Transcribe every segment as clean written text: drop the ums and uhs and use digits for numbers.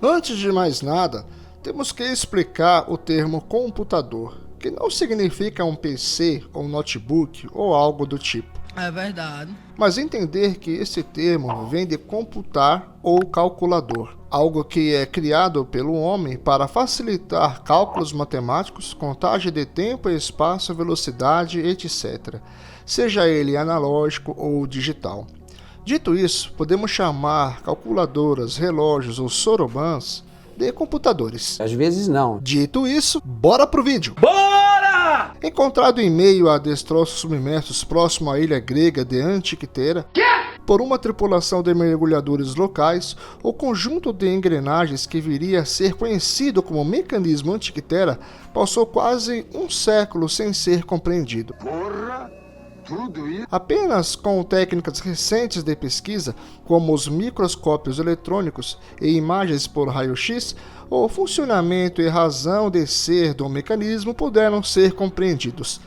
Antes de mais nada, temos que explicar o termo computador, que não significa um PC ou notebook ou algo do tipo. É verdade. Mas entender que esse termo vem de computar ou calculador, algo que é criado pelo homem para facilitar cálculos matemáticos, contagem de tempo e espaço, velocidade, etc., seja ele analógico ou digital. Dito isso, podemos chamar calculadoras, relógios ou sorobans de computadores. Às vezes não. Dito isso, bora pro vídeo! Bora! Encontrado em meio a destroços submersos próximo à ilha grega de Antiquitera, por uma tripulação de mergulhadores locais, o conjunto de engrenagens que viria a ser conhecido como mecanismo Antiquitera passou quase um século sem ser compreendido. Porra! Tudo isso? Apenas com técnicas recentes de pesquisa, como os microscópios eletrônicos e imagens por raio-x, o funcionamento e razão de ser do mecanismo puderam ser compreendidos.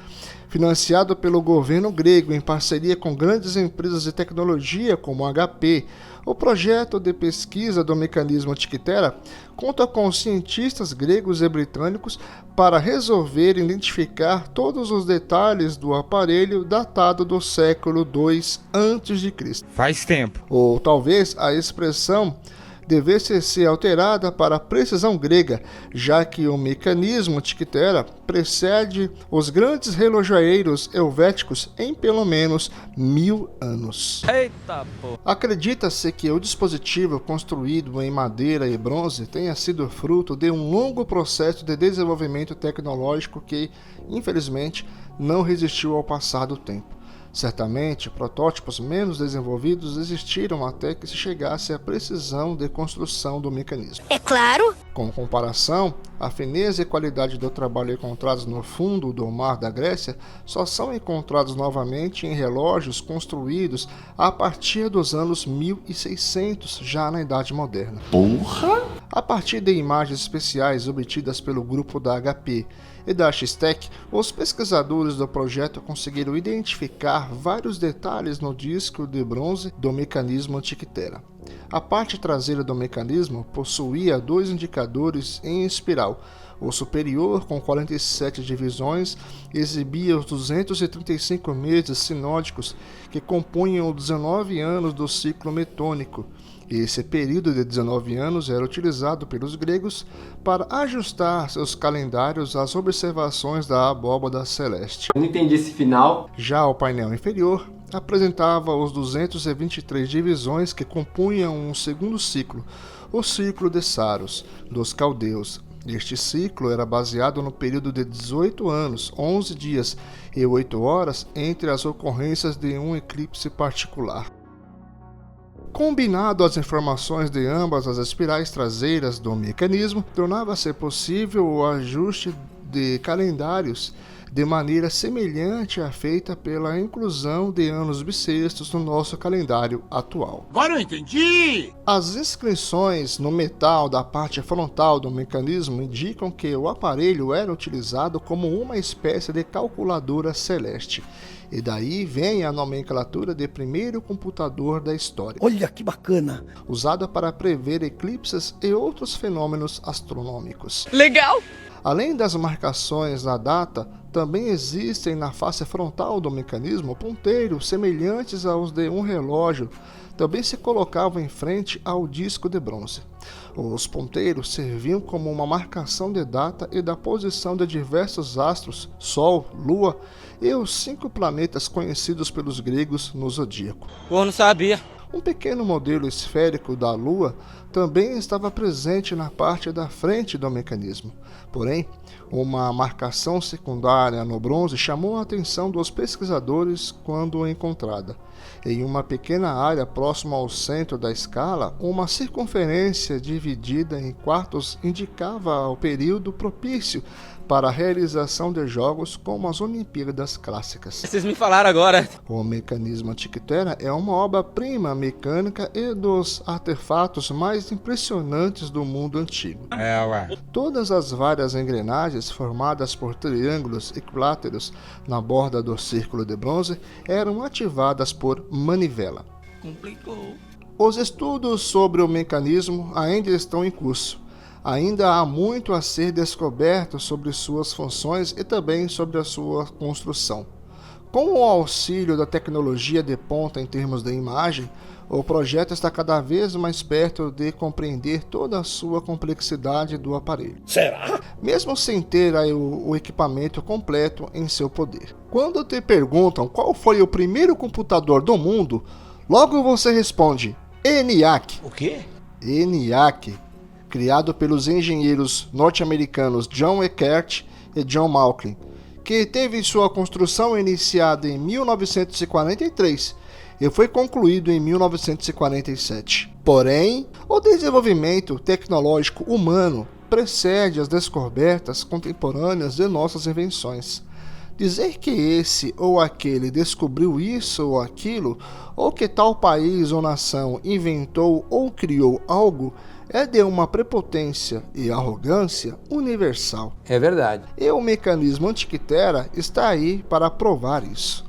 Financiado pelo governo grego em parceria com grandes empresas de tecnologia como HP, o projeto de pesquisa do mecanismo Antiquitera conta com cientistas gregos e britânicos para resolver identificar todos os detalhes do aparelho datado do século II a.C. Faz tempo. Ou talvez a expressão devesse ser alterada para precisão grega, já que o mecanismo Antiquitera precede os grandes relojoeiros helvéticos em pelo menos 1000 anos. Eita, pô. Acredita-se que o dispositivo construído em madeira e bronze tenha sido fruto de um longo processo de desenvolvimento tecnológico que, infelizmente, não resistiu ao passar do tempo. Certamente, protótipos menos desenvolvidos existiram até que se chegasse à precisão de construção do mecanismo. É claro! Com comparação, a fineza e qualidade do trabalho encontrados no fundo do mar da Grécia só são encontrados novamente em relógios construídos a partir dos anos 1600, já na Idade Moderna. Porra! A partir de imagens especiais obtidas pelo grupo da HP e da X-Tech, os pesquisadores do projeto conseguiram identificar vários detalhes no disco de bronze do mecanismo Antiquitera. A parte traseira do mecanismo possuía dois indicadores em espiral. O superior, com 47 divisões, exibia os 235 meses sinódicos que compunham os 19 anos do ciclo metônico. Esse período de 19 anos era utilizado pelos gregos para ajustar seus calendários às observações da abóbada celeste. Eu não entendi esse final. Já o painel inferior apresentava os 223 divisões que compunham um segundo ciclo, o ciclo de Saros, dos caldeus. Este ciclo era baseado no período de 18 anos, 11 dias e 8 horas entre as ocorrências de um eclipse particular. Combinado às informações de ambas as espirais traseiras do mecanismo, tornava-se possível o ajuste de calendários de maneira semelhante à feita pela inclusão de anos bissextos no nosso calendário atual. Agora eu entendi! As inscrições no metal da parte frontal do mecanismo indicam que o aparelho era utilizado como uma espécie de calculadora celeste. E daí vem a nomenclatura de primeiro computador da história. Olha que bacana! Usada para prever eclipses e outros fenômenos astronômicos. Legal! Além das marcações na data, também existem na face frontal do mecanismo ponteiros semelhantes aos de um relógio. Também se colocavam em frente ao disco de bronze. Os ponteiros serviam como uma marcação de data e da posição de diversos astros, Sol, Lua e os 5 planetas conhecidos pelos gregos no zodíaco. Pô, não sabia. Um pequeno modelo esférico da Lua também estava presente na parte da frente do mecanismo. Porém, uma marcação secundária no bronze chamou a atenção dos pesquisadores quando encontrada. Em uma pequena área próxima ao centro da escala, uma circunferência dividida em quartos indicava o período propício para a realização de jogos como as Olimpíadas Clássicas. Vocês me falaram agora. O mecanismo Antiquitera é uma obra-prima mecânica e dos artefatos mais impressionantes do mundo antigo. Ué. Todas as várias engrenagens formadas por triângulos equiláteros na borda do círculo de bronze eram ativadas por manivela. Complicou. Os estudos sobre o mecanismo ainda estão em curso. Ainda há muito a ser descoberto sobre suas funções e também sobre a sua construção. Com o auxílio da tecnologia de ponta em termos de imagem, o projeto está cada vez mais perto de compreender toda a sua complexidade do aparelho. Será? Mesmo sem ter o equipamento completo em seu poder. Quando te perguntam qual foi o primeiro computador do mundo, logo você responde ENIAC. O quê? ENIAC, criado pelos engenheiros norte-americanos John Eckert e John Malkin, que teve sua construção iniciada em 1943 e foi concluído em 1947. Porém, o desenvolvimento tecnológico humano precede as descobertas contemporâneas de nossas invenções. Dizer que esse ou aquele descobriu isso ou aquilo, ou que tal país ou nação inventou ou criou algo, é de uma prepotência e arrogância universal. É verdade. E o mecanismo Antiquitera está aí para provar isso.